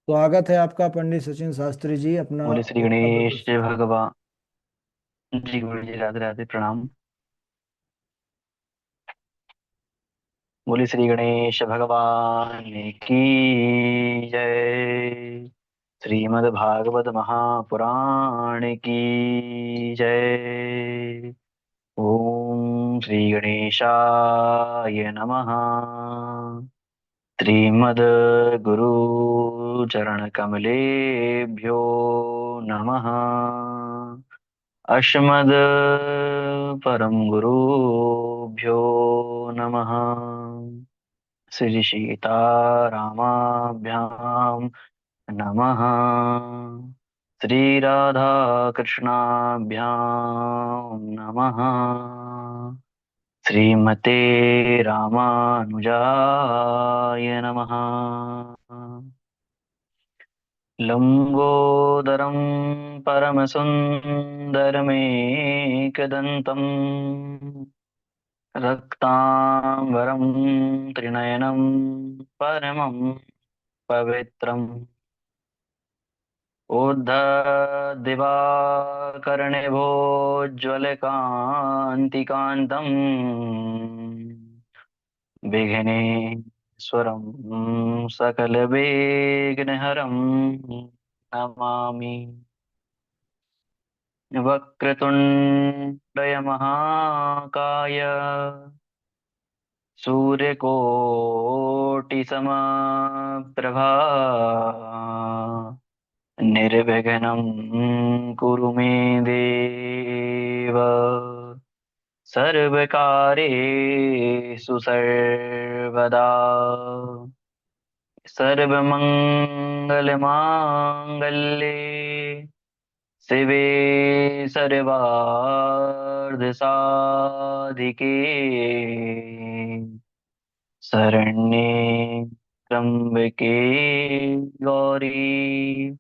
स्वागत है आपका पंडित सचिन शास्त्री जी। अपना बोले श्री अपना गणेश प्रदर्शन। भगवान जी। गुरु जी, राधे राधे, प्रणाम। बोले श्री गणेश भगवान की जय। श्रीमद् भागवत महापुराण की जय। ओम श्री गणेशाय नमः। श्रीमद् गुरु चरण कमलेभ्यो नमः। अस्मद् परम गुरुभ्यो नमः। श्री सीतारामाभ्यां नमः। श्री राधा कृष्णाभ्यां नमः। श्रीमते रामानुजाय नमः। लम्बोदरं परमसुन्दरमेकदन्तम् रक्ताम्बरं त्रिनयनं परमं पवित्रम् ऊर्ध्वदिवाकर्णिभोज्ज्वलकान्तिकान्तम् विघ्नेश्वरं सकलविघ्नहरं नमामि। वक्रतुण्डय महाकाय सूर्यकोटिसमप्रभा निर्विघ्नं कुरु मे देव। सर्वकार्येषु सर्वदा सर्वमङ्गलमाङ्गल्ये शिवे सर्वार्धसाधिके शरण्ये त्र्यम्बके गौरी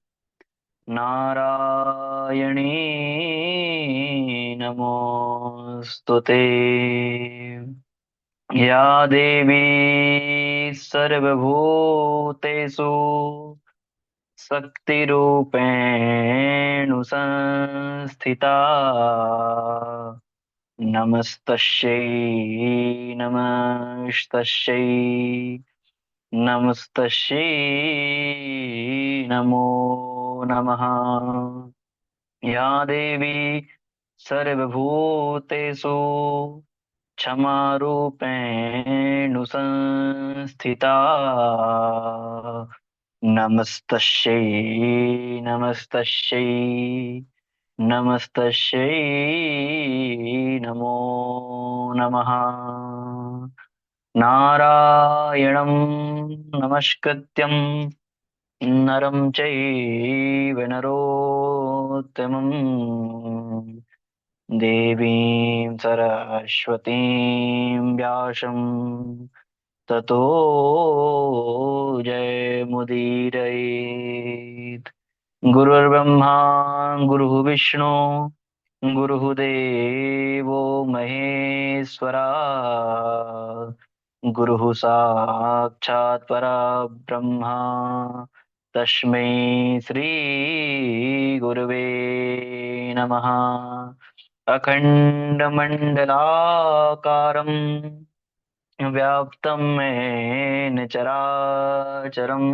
नारायणी नमोऽस्तु ते। या देवी सर्वभूतेषु शक्तिरूपेण संस्थिता नमस्तस्यै नमस्तस्यै नमस्तस्यै नमो नमः। या देवी सर्वभूतेषु क्षमारूपेण संस्थिता नमस्तस्यै नमस्तस्यै नमस्तस्यै नमो नमः। नारायणं नमस्कृत्यं नरं चैव नरोत्तमं देवीं सरस्वतीं व्यासं ततो जयमुदीरयेत्। गुरुर्ब्रह्मा गुरुर्विष्णु गुरुदेवो महेश्वरा गुरुः साक्षात् परब्रह्मा तस्मै श्री गुरवे नमः। अखण्डमण्डलाकारं व्याप्तं येन चराचरम्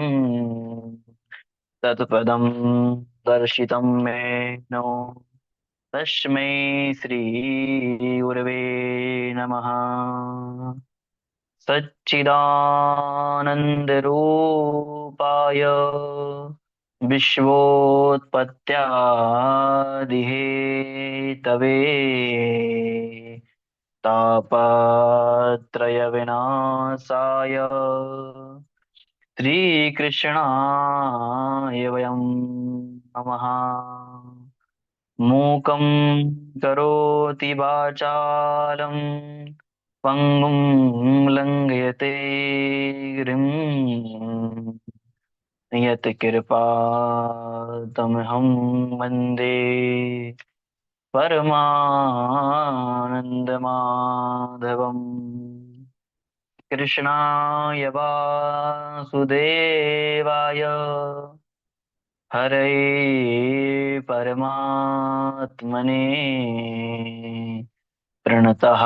तत्पदं दर्शितं येन तस्मै श्रीगुरवे नमः। सच्चिदानन्दरूपाय विश्वोत्पत्त्यादिहेतवे तापत्रयविनाशाय श्रीकृष्णाय वयं नमः। मूकं करोति वाचालं पङ्गुं लङ्घयते गिरिं यत्कृपातमहं वन्दे परमानन्दमाधवम्। कृष्णाय वासुदेवाय हरये परमात्मने प्रणतः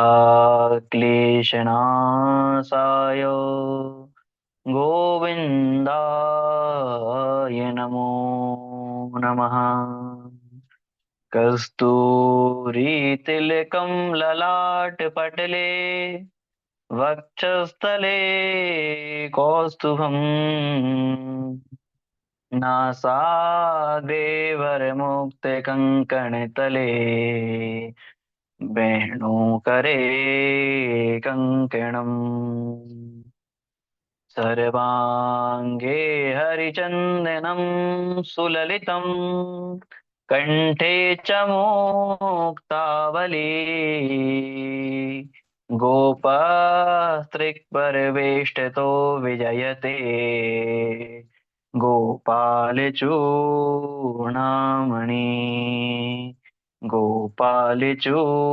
क्लेशनाशाय गोविन्दाय नमो नमः। कस्तूरीतिलकं ललाटपटले वक्षस्थले कौस्तुभम् नासाग्रे वरमुक्तकङ्कणतले वेणुकरे कङ्कणम् सर्वाङ्गे हरिचन्दनं सुललितं कण्ठे च मुक्तावली गोपास्त्रिक्परवेष्टतो विजयते गोपालचूडामणि गोपालचूडामणि।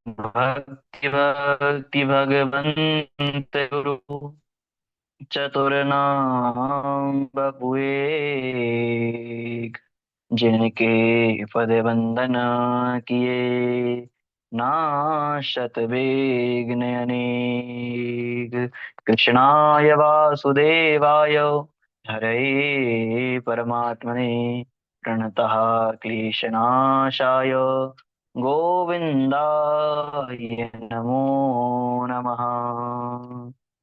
भक्ति भक्ति भगवंत गुरु चतुरनाम बपुए जिनके पद वंदन किए नाशत विघ्न अनेक। कृष्णाय वासुदेवाय हरये परमात्मने प्रणतः क्लेशनाशाय गोविंदाय नमो नमः।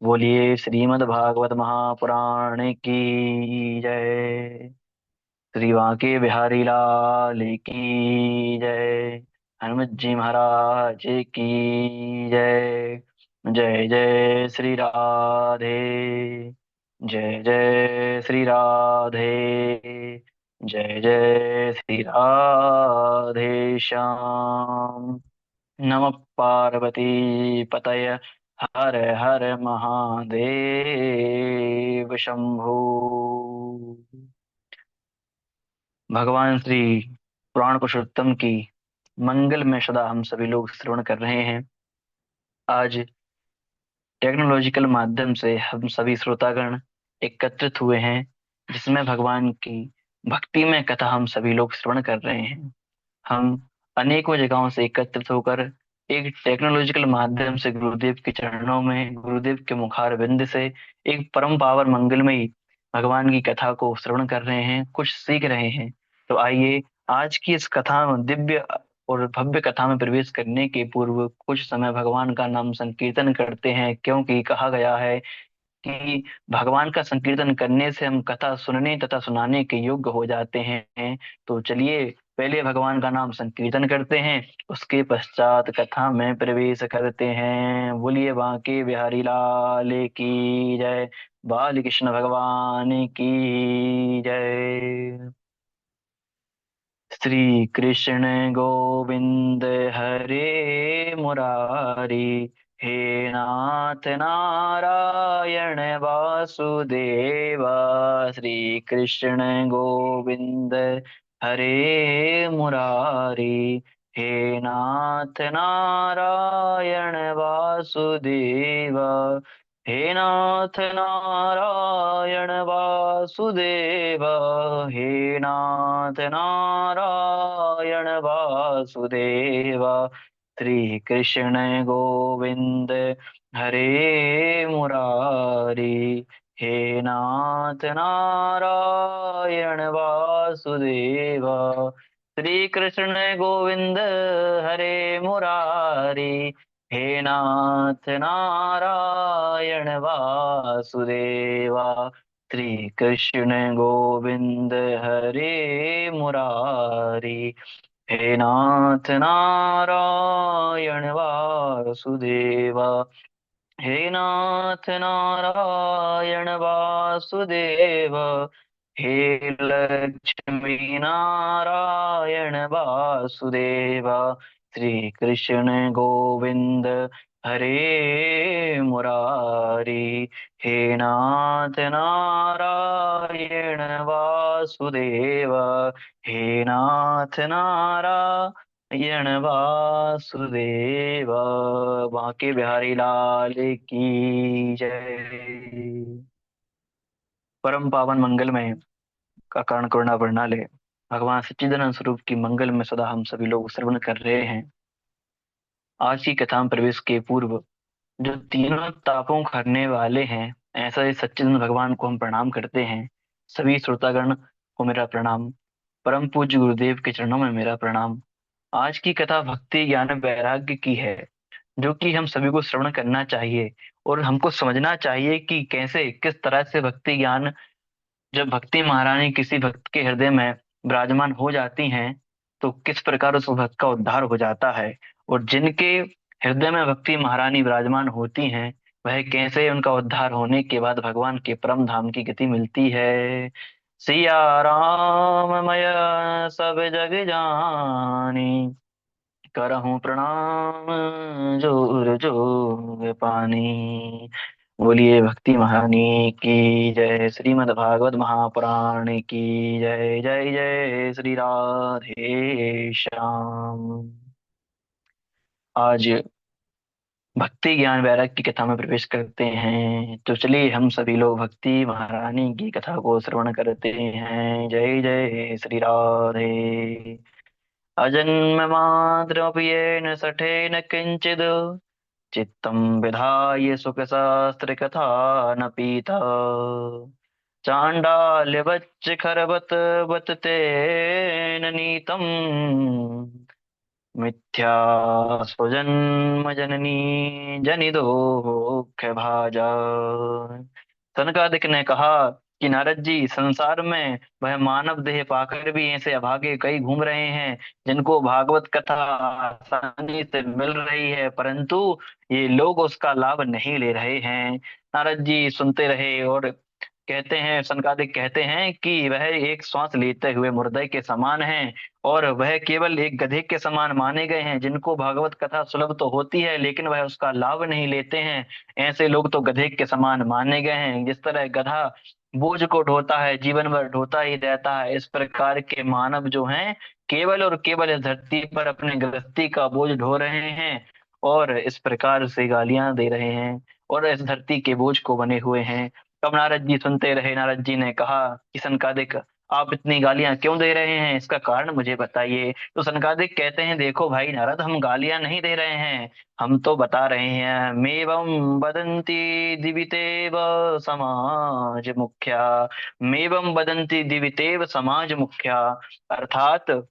बोलिए श्रीमद् भागवत महापुराण की जय। श्री बांके बिहारी लाल की जय। हनुमत जी महाराज की जय। जय जय श्री राधे। जय जय श्री राधे। जय जय श्री राधे श्याम। नमः पार्वती पतय हर हर महादेव शंभू। भगवान श्री पुराण पुरुषोत्तम की मंगल में सदा हम सभी लोग श्रवण कर रहे हैं। आज टेक्नोलॉजिकल माध्यम से हम सभी श्रोतागण एकत्रित हुए हैं, जिसमें भगवान की भक्ति में कथा हम सभी लोग श्रवण कर रहे हैं। हम अनेकों जगहों से एकत्रित होकर एक टेक्नोलॉजिकल माध्यम से गुरुदेव के चरणों में, गुरुदेव के मुखार बिंद से एक परम पावर मंगलमयी भगवान की कथा को श्रवण कर रहे हैं, कुछ सीख रहे हैं। तो आइए आज की इस कथा में, दिव्य और भव्य कथा में प्रवेश करने के पूर्व कुछ समय भगवान का नाम संकीर्तन करते हैं, क्योंकि कहा गया है कि भगवान का संकीर्तन करने से हम कथा सुनने तथा सुनाने के योग्य हो जाते हैं। तो चलिए पहले भगवान का नाम संकीर्तन करते हैं, उसके पश्चात कथा में प्रवेश करते हैं। बोलिए बांके बिहारी लाल की जय। बाल कृष्ण भगवान की जय। श्री कृष्ण गोविंद हरे मुरारी, हे नाथ नारायण वासुदेवा। श्री कृष्ण गोविंद हरे मुरारी, हे नाथ नारायण वासुदेवा। हे नाथ नारायण वासुदेवा। हे नाथ नारायण वासुदेवा। श्री कृष्ण गोविंद हरे मुरारी, हे नाथ नारायण वासुदेवा। श्री कृष्ण गोविंद हरे मुरारी, हे नाथ नारायण वासुदेवा। श्री कृष्ण गोविंद हरे मुरारी, हे नाथ नारायण वासुदेवा। हे नाथ नारायण वासुदेव। हे लक्ष्मी नारायण वासुदेव। श्री कृष्ण गोविंद हरे मुरारी, हे नाथ नारायण वासुदेव। हे नाथ नारायण यण वासुदेव। बांके बिहारी लाल की जय। परम पावन मंगलमय का कारण करुणा वर्णाले भगवान सच्चिदानंद स्वरूप की मंगल में सदा हम सभी लोग श्रवण कर रहे हैं। आज की कथा में प्रवेश के पूर्व जो तीनों तापों को हरने वाले हैं, ऐसा ही सच्चिदानंद भगवान को हम प्रणाम करते हैं। सभी श्रोतागण को मेरा प्रणाम। परम पूज्य गुरुदेव के चरणों में मेरा प्रणाम। आज की कथा भक्ति ज्ञान वैराग्य की है, जो कि हम सभी को श्रवण करना चाहिए और हमको समझना चाहिए कि कैसे किस तरह से भक्ति ज्ञान, जब भक्ति महारानी किसी भक्त के हृदय में विराजमान हो जाती हैं, तो किस प्रकार उस भक्त का उद्धार हो जाता है। और जिनके हृदय में भक्ति महारानी विराजमान होती हैं, वह कैसे उनका उद्धार होने के बाद भगवान के परम धाम की गति मिलती है। सिया राम मय सब जग जानी, करहूं प्रणाम जोर जोग पानी। बोलिए भक्ति महारानी की जय। श्रीमद् भागवत महापुराण की जय। जय जय श्री राधे श्याम। आज भक्ति ज्ञान वैराग्य की कथा में प्रवेश करते हैं, तो चलिए हम सभी लोग भक्ति महारानी की कथा को श्रवण करते हैं। जय जय श्री राधे। अजन्म मात्रमपि येन सठेन किंचिद, चित्तं विधाय सुखशास्त्रकथा न पीता। चाण्डाल्यवच्च खरवत वत तेन नीतम्, मिथ्या स्वजन्म जननी जनिदोष भाजा। सनकादिक ने कहा कि नारद जी, संसार में वह मानव देह पाकर भी ऐसे अभागे कई घूम रहे हैं जिनको भागवत कथा आसानी से मिल रही है, परंतु ये लोग उसका लाभ नहीं ले रहे हैं। नारद जी सुनते रहे और कहते हैं, सनकादिक कहते हैं कि वह एक श्वास लेते हुए मुर्दे के समान हैं और वह केवल एक गधे के समान माने गए हैं, जिनको भागवत कथा सुलभ तो होती है लेकिन वह उसका लाभ नहीं लेते हैं। ऐसे लोग तो गधे के समान माने गए हैं। जिस तरह गधा बोझ को ढोता है, जीवन भर ढोता ही रहता है, इस प्रकार के मानव जो हैं केवल और केवल इस धरती पर अपने गृहस्थी का बोझ ढो रहे हैं और इस प्रकार से गालियां दे रहे हैं और इस धरती के बोझ को बने हुए हैं। तब नारद जी सुनते रहे। नारद जी ने कहा कि सनकादिक, आप इतनी गालियां क्यों दे रहे हैं, इसका कारण मुझे बताइए। तो सनकादिक कहते हैं, देखो भाई नारद, हम गालियां नहीं दे रहे हैं, हम तो बता रहे हैं। मेवं वदंती दिवितेव समाज मुख्या। मेवं वदंती दिवितेव समाज मुख्या, अर्थात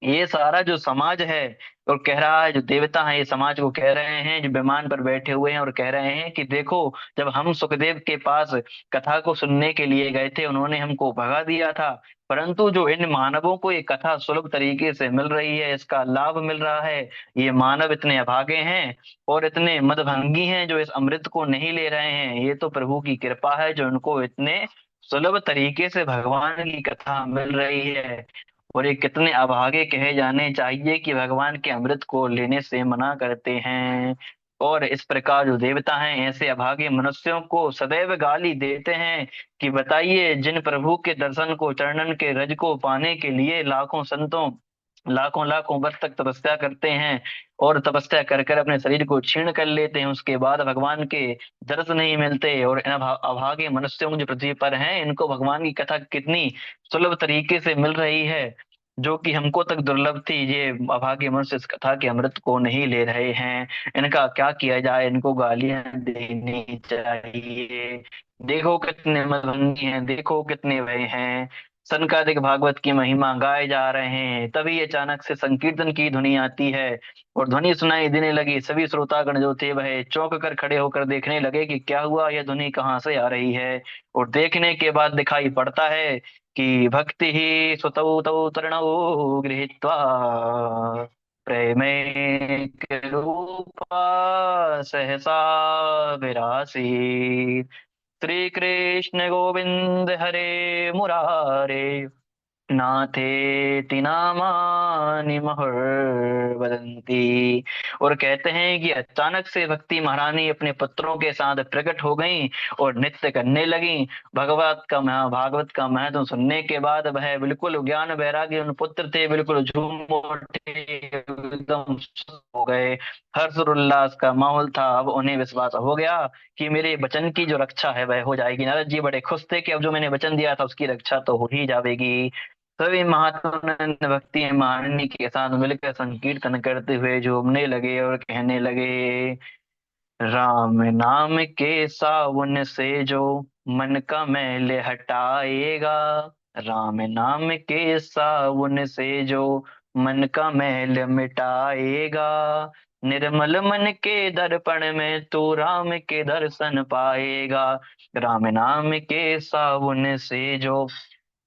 ये सारा जो समाज है और कह रहा है, जो देवता है ये समाज को कह रहे हैं, जो विमान पर बैठे हुए हैं और कह रहे हैं कि देखो, जब हम सुखदेव के पास कथा को सुनने के लिए गए थे उन्होंने हमको भगा दिया था, परंतु जो इन मानवों को ये कथा सुलभ तरीके से मिल रही है, इसका लाभ मिल रहा है, ये मानव इतने अभागे हैं और इतने मदभंगी हैं जो इस अमृत को नहीं ले रहे हैं। ये तो प्रभु की कृपा है जो इनको इतने सुलभ तरीके से भगवान की कथा मिल रही है। और ये कितने अभागे कहे जाने चाहिए कि भगवान के अमृत को लेने से मना करते हैं। और इस प्रकार जो देवता हैं ऐसे अभागे मनुष्यों को सदैव गाली देते हैं कि बताइए, जिन प्रभु के दर्शन को, चरणन के रज को पाने के लिए लाखों संतों, लाखों लाखों वर्ष तक तपस्या करते हैं और तपस्या कर कर अपने शरीर को क्षीण कर लेते हैं, उसके बाद भगवान के दर्श नहीं मिलते। और इन अभागे मनुष्यों जो पृथ्वी पर हैं, इनको भगवान की कथा कितनी सुलभ तरीके से मिल रही है, जो कि हमको तक दुर्लभ थी। ये अभागे मनुष्य इस कथा के अमृत को नहीं ले रहे हैं। इनका क्या किया जाए, इनको गालियां देनी चाहिए। देखो कितने मदभंगी हैं, देखो कितने भय हैं। सनकादिक भागवत की महिमा गाए जा रहे हैं, तभी अचानक से संकीर्तन की ध्वनि आती है और ध्वनि सुनाई देने लगी। सभी श्रोतागण जो थे वह चौंक कर खड़े होकर देखने लगे कि क्या हुआ, यह ध्वनि कहाँ से आ रही है। और देखने के बाद दिखाई पड़ता है कि भक्ति ही सुतौ तौ तरणौ गृहीत्वा प्रेमैक रूपा सहसा विरासीत्। श्री कृष्ण गोविंद हरे मुरारे, नाथेति नामानि महुर्वदन्ति। और कहते हैं कि अचानक से भक्ति महारानी अपने पुत्रों के साथ प्रकट हो गईं और नृत्य करने लगीं। भागवत का महत्व सुनने के बाद वह बिल्कुल ज्ञान वैरागी उन पुत्र थे, बिल्कुल झूम उठे, एकदम सुस्त हो गए। हर्ष और उल्लास का माहौल था। अब उन्हें विश्वास हो गया कि मेरे वचन की जो रक्षा है वह हो जाएगी। नारद जी बड़े खुश थे कि अब जो मैंने वचन दिया था उसकी रक्षा तो हो ही जाएगी। सभी महात्मा ने भक्ति महारणी के साथ मिलकर संकीर्तन करते हुए झूमने लगे और कहने लगे, राम नाम के सावन से जो मन का मैल हटाएगा, राम नाम के सावन से जो मन का मैल मिटाएगा, निर्मल मन के दर्पण में तू राम के दर्शन पाएगा। राम नाम के सावन से जो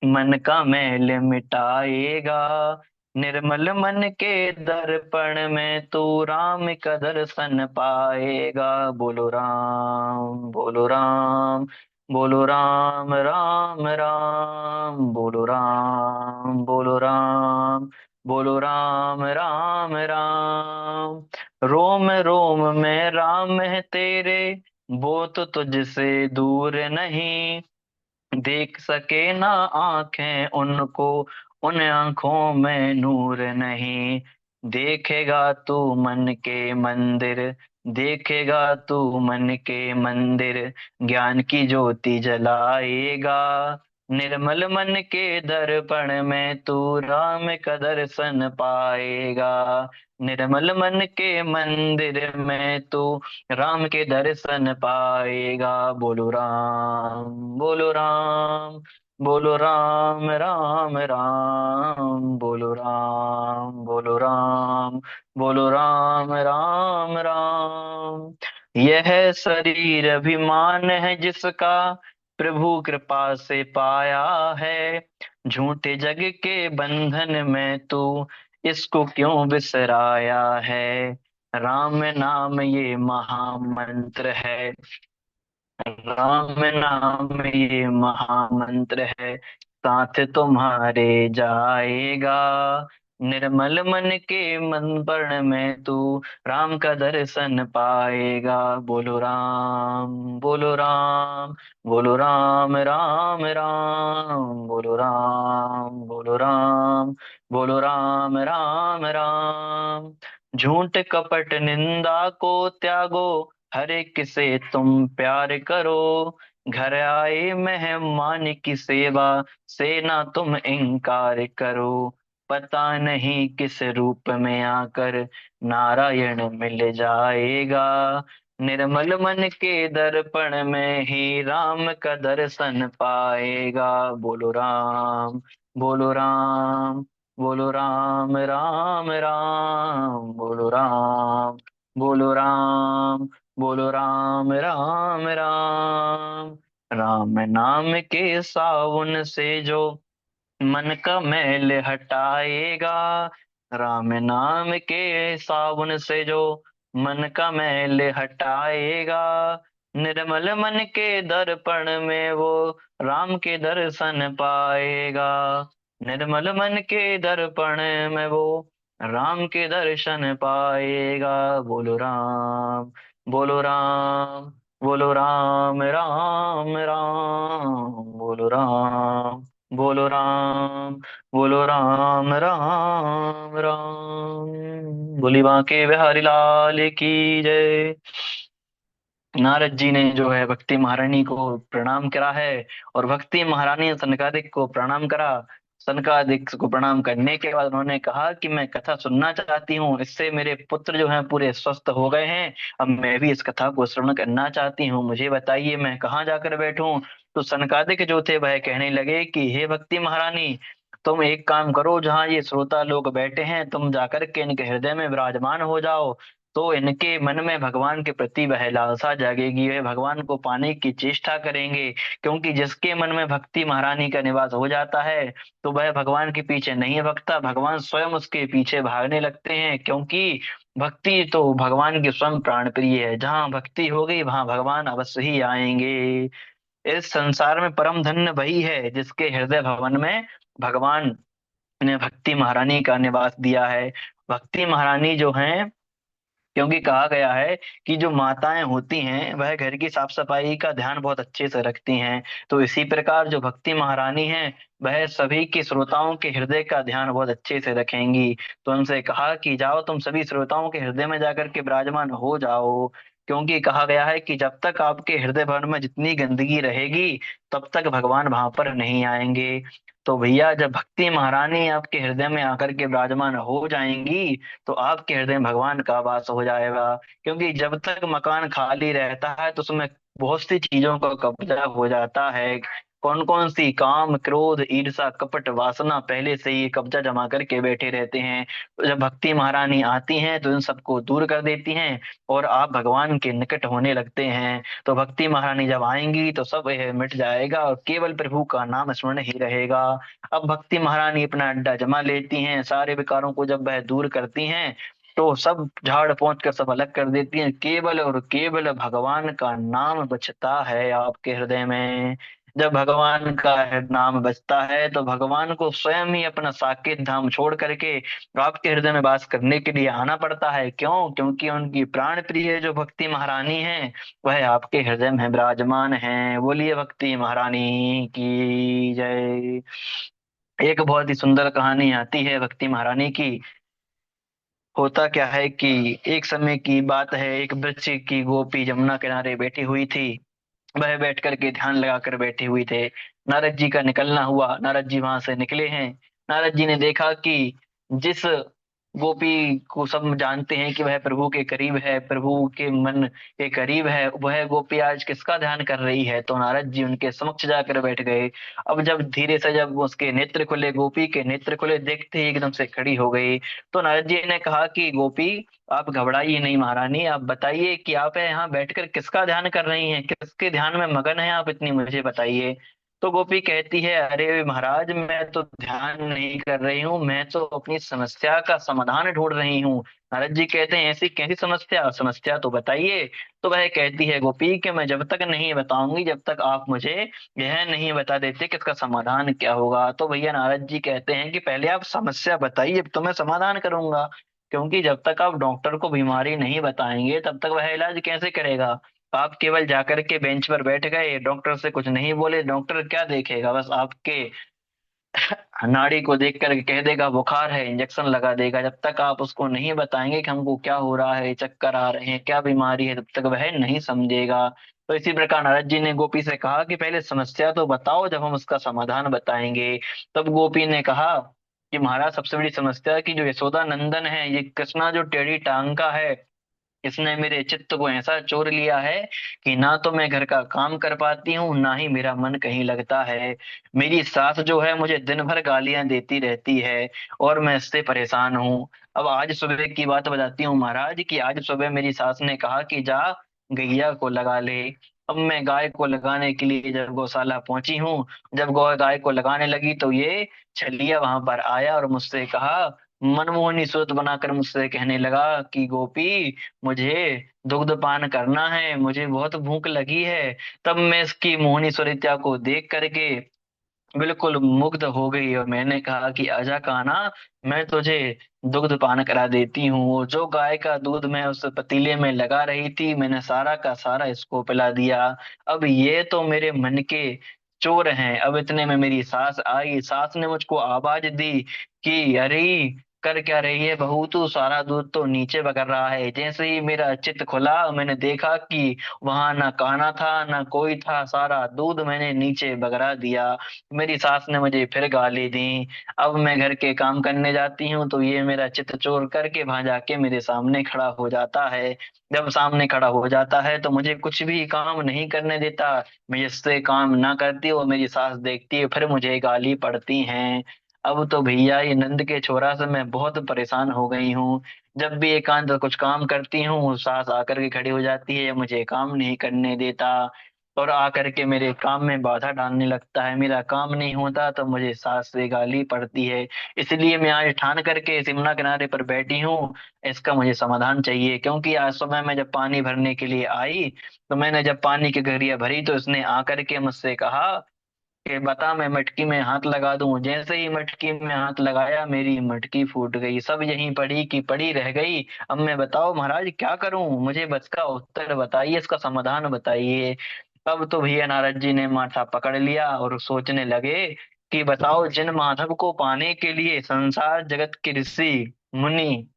मन का मैल मिटाएगा, निर्मल मन के दर्पण में तू राम का दर्शन पाएगा। बोलो राम, बोलो राम, बोलो राम, राम राम, बोलो राम, बोलो राम, बोलो राम, राम राम। रोम रोम में राम है तेरे, वो तो तुझसे दूर नहीं। देख सके ना आंखें उनको, उन आंखों में नूर नहीं। देखेगा तू मन के मंदिर, देखेगा तू मन के मंदिर, ज्ञान की ज्योति जलाएगा। निर्मल मन के दर्पण में तू राम का दर्शन पाएगा। निर्मल मन के मंदिर में तू राम के दर्शन पाएगा। बोलो राम, बोलो राम, बोलो राम, राम राम, बोलो राम, बोलो राम, बोलो राम, राम राम। यह शरीर अभिमान है जिसका, प्रभु कृपा से पाया है। झूठे जग के बंधन में तू इसको क्यों बिसराया है। राम नाम ये महामंत्र है, राम नाम ये महामंत्र है, साथ तुम्हारे जाएगा। निर्मल मन के मन पर्ण में तू राम का दर्शन पाएगा। बोलो राम, बोलो राम, बोलो राम, राम राम, बोलो राम, बोलो राम, बोलो राम, राम राम। झूठ कपट निंदा को त्यागो, हर एक से तुम प्यार करो। घर आए मेहमान की सेवा से ना तुम इनकार करो। पता नहीं किस रूप में आकर नारायण मिल जाएगा। निर्मल मन के दर्पण में ही राम का दर्शन पाएगा। बोलो राम, बोलो राम, बोलो राम, राम राम, बोलो राम, बोलो राम, बोलो राम, राम राम। राम नाम के सावन से जो मन का मैल हटाएगा, राम नाम के सावन से जो मन का मैल हटाएगा। निर्मल मन के दर्पण में वो राम के दर्शन पाएगा। निर्मल मन के दर्पण में वो राम के दर्शन पाएगा। बोलो राम, बोलो राम, बोलो राम, राम राम, बोलो राम, बोलो राम, बोलो राम, राम राम। बोली बांके बिहारी लाल की जय। नारद जी ने जो है भक्ति महारानी को प्रणाम करा है, और भक्ति महारानी ने सनकादिक को प्रणाम करा। सनकादिक को प्रणाम करने के बाद उन्होंने कहा कि मैं कथा सुनना चाहती हूँ, इससे मेरे पुत्र जो हैं पूरे स्वस्थ हो गए हैं। अब मैं भी इस कथा को श्रवण करना चाहती हूँ, मुझे बताइए मैं कहाँ जाकर बैठूं। तो सनकादिक जो थे वह कहने लगे कि हे भक्ति महारानी, तुम एक काम करो, जहाँ ये श्रोता लोग बैठे हैं तुम जाकर के इनके हृदय में विराजमान हो जाओ। तो इनके मन में भगवान के प्रति वह लालसा जागेगी, वे भगवान को पाने की चेष्टा करेंगे। क्योंकि जिसके मन में भक्ति महारानी का निवास हो जाता है तो वह भगवान के पीछे नहीं भगता, भगवान स्वयं उसके पीछे भागने लगते हैं। क्योंकि भक्ति तो भगवान की स्वयं प्राण प्रिय है, जहाँ भक्ति हो गई वहां भगवान अवश्य ही आएंगे। इस संसार में परम धन्य वही है जिसके हृदय भवन में भगवान ने भक्ति महारानी का निवास दिया है। भक्ति महारानी जो हैं, क्योंकि कहा गया है कि जो माताएं होती हैं वह घर की साफ सफाई का ध्यान बहुत अच्छे से रखती हैं। तो इसी प्रकार जो भक्ति महारानी हैं वह सभी के श्रोताओं के हृदय का ध्यान बहुत अच्छे से रखेंगी। तो उनसे कहा कि जाओ तुम सभी श्रोताओं के हृदय में जाकर के विराजमान हो जाओ। क्योंकि कहा गया है कि जब तक आपके हृदय भर में जितनी गंदगी रहेगी तब तक भगवान वहां पर नहीं आएंगे। तो भैया जब भक्ति महारानी आपके हृदय में आकर के विराजमान हो जाएंगी तो आपके हृदय में भगवान का वास हो जाएगा। क्योंकि जब तक मकान खाली रहता है तो उसमें बहुत सी चीजों का कब्जा हो जाता है। कौन कौन सी? काम, क्रोध, ईर्ष्या, कपट, वासना पहले से ही कब्जा जमा करके बैठे रहते हैं। तो जब भक्ति महारानी आती हैं तो इन सबको दूर कर देती हैं और आप भगवान के निकट होने लगते हैं। तो भक्ति महारानी जब आएंगी तो सब यह मिट जाएगा और केवल प्रभु का नाम स्मरण ही रहेगा। अब भक्ति महारानी अपना अड्डा जमा लेती हैं, सारे विकारों को जब वह दूर करती हैं तो सब झाड़ पोंछ कर सब अलग कर देती हैं। केवल और केवल भगवान का नाम बचता है आपके हृदय में। जब भगवान का नाम बचता है तो भगवान को स्वयं ही अपना साकेत धाम छोड़ करके आपके हृदय में वास करने के लिए आना पड़ता है। क्यों? क्योंकि उनकी प्राण प्रिय जो भक्ति महारानी है वह आपके हृदय में विराजमान है। बोलिए भक्ति महारानी की जय। एक बहुत ही सुंदर कहानी आती है भक्ति महारानी की। होता क्या है कि एक समय की बात है, एक वृक्ष की गोपी जमुना किनारे बैठी हुई थी। वह बैठ करके ध्यान लगाकर बैठे हुई थे। नारद जी का निकलना हुआ, नारद जी वहां से निकले हैं। नारद जी ने देखा कि जिस गोपी को सब जानते हैं कि वह प्रभु के करीब है, प्रभु के मन के करीब है, वह गोपी आज किसका ध्यान कर रही है। तो नारद जी उनके समक्ष जाकर बैठ गए। अब जब धीरे से जब उसके नेत्र खुले, गोपी के नेत्र खुले, देखते ही एकदम से खड़ी हो गई। तो नारद जी ने कहा कि गोपी आप घबराइए नहीं महारानी, आप बताइए कि आप यहाँ बैठकर किसका ध्यान कर रही हैं, किसके ध्यान में मगन है आप, इतनी मुझे बताइए। तो गोपी कहती है, अरे महाराज मैं तो ध्यान नहीं कर रही हूँ, मैं तो अपनी समस्या का समाधान ढूंढ रही हूँ। नारद जी कहते हैं, ऐसी कैसी समस्या? समस्या तो बताइए। तो वह कहती है गोपी कि मैं जब तक नहीं बताऊंगी, जब तक आप मुझे यह नहीं बता देते कि इसका समाधान क्या होगा। तो भैया नारद जी कहते हैं कि पहले आप समस्या बताइए तो मैं समाधान करूंगा। क्योंकि जब तक आप डॉक्टर को बीमारी नहीं बताएंगे तब तक वह इलाज कैसे करेगा। आप केवल जाकर के बेंच पर बैठ गए, डॉक्टर से कुछ नहीं बोले, डॉक्टर क्या देखेगा? बस आपके नाड़ी को देख कर कह देगा बुखार है, इंजेक्शन लगा देगा। जब तक आप उसको नहीं बताएंगे कि हमको क्या हो रहा है, चक्कर आ रहे हैं, क्या बीमारी है, तब तक वह नहीं समझेगा। तो इसी प्रकार नारद जी ने गोपी से कहा कि पहले समस्या तो बताओ, जब हम उसका समाधान बताएंगे। तब गोपी ने कहा कि महाराज सबसे बड़ी समस्या है कि जो यशोदा नंदन है, ये कृष्णा जो टेढ़ी टांग का है, इसने मेरे चित्त को ऐसा चोर लिया है कि ना तो मैं घर का काम कर पाती हूँ, ना ही मेरा मन कहीं लगता है। मेरी सास जो है मुझे दिन भर गालियां देती रहती है और मैं इससे परेशान हूँ। अब आज सुबह की बात बताती हूँ महाराज कि आज सुबह मेरी सास ने कहा कि जा गैया को लगा ले। अब मैं गाय को लगाने के लिए जब गौशाला पहुंची हूँ, जब गौ गाय को लगाने लगी तो ये छलिया वहां पर आया और मुझसे कहा, मनमोहनी सूरत बनाकर मुझसे कहने लगा कि गोपी मुझे दुग्ध पान करना है, मुझे बहुत भूख लगी है। तब मैं इसकी मोहनी स्वरित्या को देख करके बिल्कुल मुग्ध हो गई और मैंने कहा कि आजा कान्हा, मैं तुझे दुग्ध पान करा देती हूँ। वो जो गाय का दूध मैं उस पतीले में लगा रही थी, मैंने सारा का सारा इसको पिला दिया। अब ये तो मेरे मन के चोर हैं। अब इतने में मेरी सास आई, सास ने मुझको आवाज दी कि अरे कर क्या रही है बहू तू, सारा दूध तो नीचे बगर रहा है। जैसे ही मेरा चित्त खुला मैंने देखा कि वहां ना काना था ना कोई था, सारा दूध मैंने नीचे बगरा दिया। मेरी सास ने मुझे फिर गाली दी। अब मैं घर के काम करने जाती हूँ तो ये मेरा चित्त चोर करके वहां जाके मेरे सामने खड़ा हो जाता है। जब सामने खड़ा हो जाता है तो मुझे कुछ भी काम नहीं करने देता। मैं जिससे काम ना करती वो मेरी सास देखती है, फिर मुझे गाली पड़ती हैं। अब तो भैया ये नंद के छोरा से मैं बहुत परेशान हो गई हूँ। जब भी एकांत कुछ काम करती हूँ सास आकर के खड़ी हो जाती है, मुझे काम नहीं करने देता और आकर के मेरे काम में बाधा डालने लगता है। मेरा काम नहीं होता तो मुझे सास से गाली पड़ती है। इसलिए मैं आज ठान करके यमुना किनारे पर बैठी हूँ, इसका मुझे समाधान चाहिए। क्योंकि आज सुबह मैं जब पानी भरने के लिए आई तो मैंने जब पानी की गगरिया भरी तो इसने आकर के मुझसे कहा कि बता मैं मटकी में हाथ लगा दूं। जैसे ही मटकी में हाथ लगाया मेरी मटकी फूट गई, सब यहीं पड़ी की पड़ी रह गई। अब मैं बताओ महाराज क्या करूं, मुझे बस का उत्तर बताइए, इसका समाधान बताइए। अब तो भैया नारद जी ने माथा पकड़ लिया और सोचने लगे कि बताओ, जिन माधव को पाने के लिए संसार जगत के ऋषि मुनि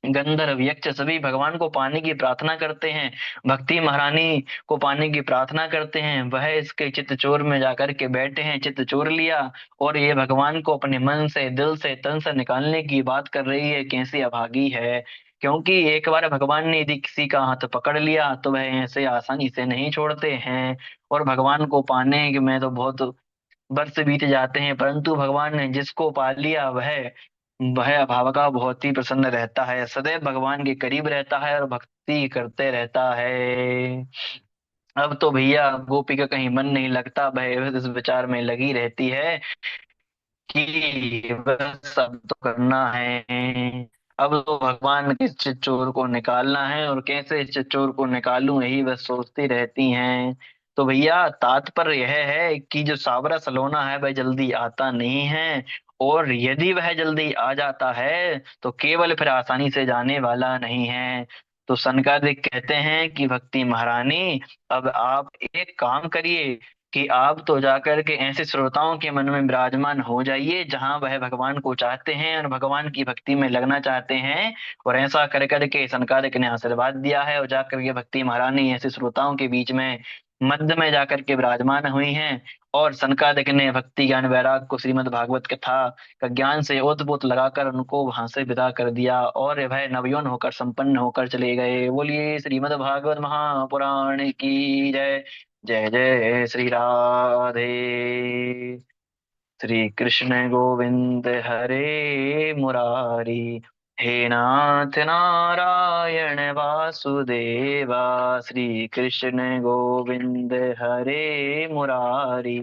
गंधर्व यक्ष सभी भगवान को पाने की प्रार्थना करते हैं, भक्ति महारानी को पाने की प्रार्थना करते हैं, वह इसके चित्त चोर में जाकर के बैठे हैं, चित्त चोर लिया। और ये भगवान को अपने मन से दिल से तन से निकालने की बात कर रही है, कैसी अभागी है। क्योंकि एक बार भगवान ने यदि किसी का हाथ पकड़ लिया तो वह ऐसे आसानी से नहीं छोड़ते हैं। और भगवान को पाने में तो बहुत वर्ष बीत जाते हैं, परंतु भगवान ने जिसको पा लिया वह अभावका बहुत ही प्रसन्न रहता है, सदैव भगवान के करीब रहता है और भक्ति करते रहता है। अब तो भैया गोपी का कहीं मन नहीं लगता, वह इस विचार में लगी रहती है कि बस अब तो करना है। अब तो भगवान के इस चोर को निकालना है, और कैसे इस चोर को निकालूं यही बस सोचती रहती हैं। तो भैया तात्पर्य यह है कि जो सावरा सलोना है वह जल्दी आता नहीं है, और यदि वह जल्दी आ जाता है तो केवल फिर आसानी से जाने वाला नहीं है। तो सनकादिक कहते हैं कि भक्ति महारानी, अब आप एक काम करिए कि आप तो जाकर के ऐसे श्रोताओं के मन में विराजमान हो जाइए जहां वह भगवान को चाहते हैं और भगवान की भक्ति में लगना चाहते हैं। और ऐसा कर करके संकालिक ने आशीर्वाद दिया है, और जाकर के भक्ति महारानी ऐसे श्रोताओं के बीच में मध्य में जाकर के विराजमान हुई हैं। और सनकादिक ने भक्ति ज्ञान वैराग को श्रीमद् भागवत कथा का ज्ञान से ओतप्रोत लगाकर उनको वहां से विदा कर दिया, और वह नवयौन होकर संपन्न होकर चले गए। बोलिए श्रीमद् भागवत महापुराण की जय। जय जय श्री राधे। श्री कृष्ण गोविंद हरे मुरारी, हे नाथ नारायण वासुदेवा। श्री कृष्ण गोविंद हरे मुरारी,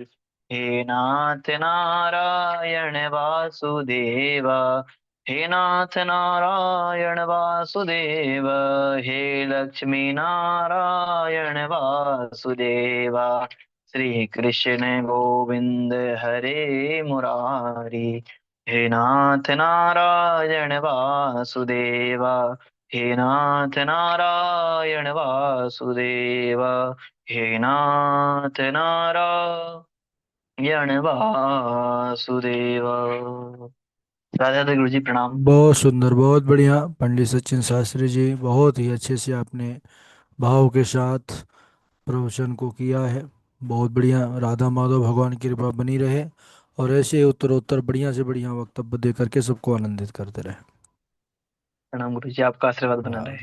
हे नाथ नारायण वासुदेवा। हे नाथ नारायण वासुदेव, हे लक्ष्मी नारायण वासुदेवा। श्री कृष्ण गोविंद हरे मुरारी, हे नाथ नारायण वासुदेवा। हे नाथ नारायण वासुदेवा, हे नाथ नारायण वासुदेवा। राधे राधे गुरु जी, प्रणाम। बहुत सुंदर, बहुत बढ़िया पंडित सचिन शास्त्री जी, बहुत ही अच्छे से आपने भाव के साथ प्रवचन को किया है। बहुत बढ़िया। राधा माधव भगवान की कृपा बनी रहे, और ऐसे ही उत्तरोत्तर बढ़िया से बढ़िया वक्तव्य दे करके सबको आनंदित करते रहे। प्रणाम गुरु जी, आपका आशीर्वाद बना रहे।